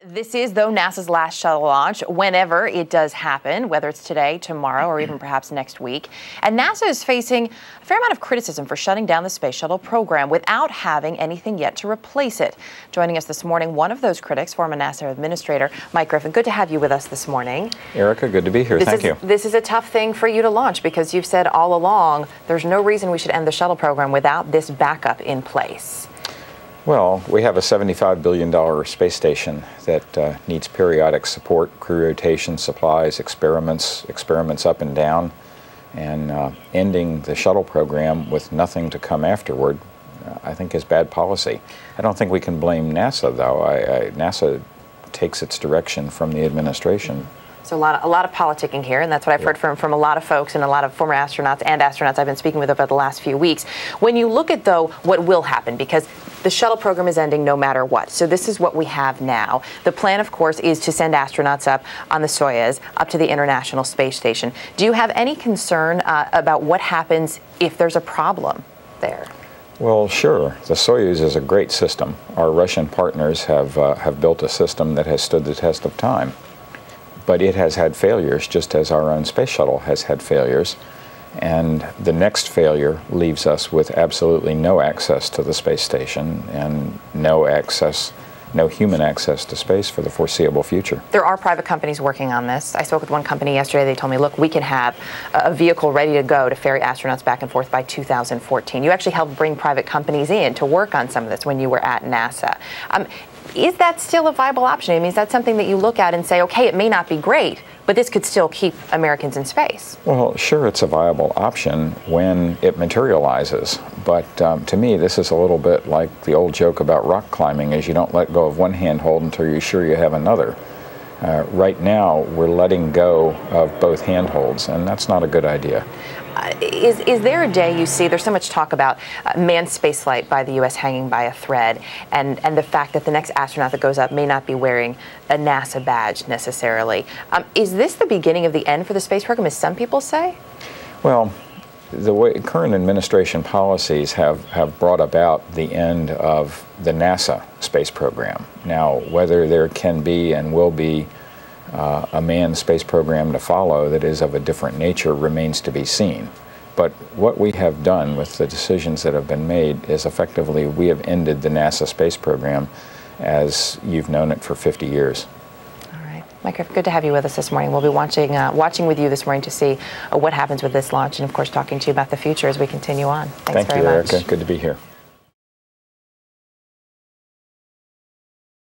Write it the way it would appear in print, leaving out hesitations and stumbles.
This is, though, NASA's last shuttle launch, whenever it does happen, whether it's today, tomorrow, or even perhaps next week. And NASA is facing a fair amount of criticism for shutting down the space shuttle program without having anything yet to replace it. Joining us this morning, one of those critics, former NASA administrator Mike Griffin. Good to have you with us this morning. Erica, good to be here. Thank you. This is a tough thing for you to launch because you've said all along there's no reason we should end the shuttle program without this backup in place. Well, we have a $75 billion space station that needs periodic support, crew rotation, supplies, experiments up and down, and ending the shuttle program with nothing to come afterward, I think is bad policy. I don't think we can blame NASA, though. NASA takes its direction from the administration. So a lot of politicking here, and that's what I've heard from a lot of folks and a lot of former astronauts and astronauts I've been speaking with over the last few weeks. When you look at, though, what will happen, because the shuttle program is ending no matter what. So this is what we have now. The plan, of course, is to send astronauts up on the Soyuz, up to the International Space Station. Do you have any concern about what happens if there's a problem there? Well, sure. The Soyuz is a great system. Our Russian partners have built a system that has stood the test of time. But it has had failures, just as our own space shuttle has had failures. And the next failure leaves us with absolutely no access to the space station and no human access to space for the foreseeable future. There are private companies working on this. I spoke with one company yesterday. They told me, look, we can have a vehicle ready to go to ferry astronauts back and forth by 2014. You actually helped bring private companies in to work on some of this when you were at NASA. Is that still a viable option? I mean, is that something that you look at and say, okay, it may not be great, but this could still keep Americans in space? Well, sure, it's a viable option when it materializes. But to me, this is a little bit like the old joke about rock climbing, is you don't let go of one handhold until you're sure you have another. Right now, we're letting go of both handholds, and that's not a good idea. Is there a day you see, there's so much talk about manned spaceflight by the U.S. hanging by a thread, and the fact that the next astronaut that goes up may not be wearing a NASA badge necessarily. Is this the beginning of the end for the space program, as some people say? Well, the way current administration policies have brought about the end of the NASA space program. Now, whether there can be and will be a manned space program to follow that is of a different nature remains to be seen. But what we have done with the decisions that have been made is effectively we have ended the NASA space program as you've known it for 50 years. All right. Mike, good to have you with us this morning. We'll be watching with you this morning to see what happens with this launch and, of course, talking to you about the future as we continue on. Thanks very much. Thank you, Erica. Good to be here.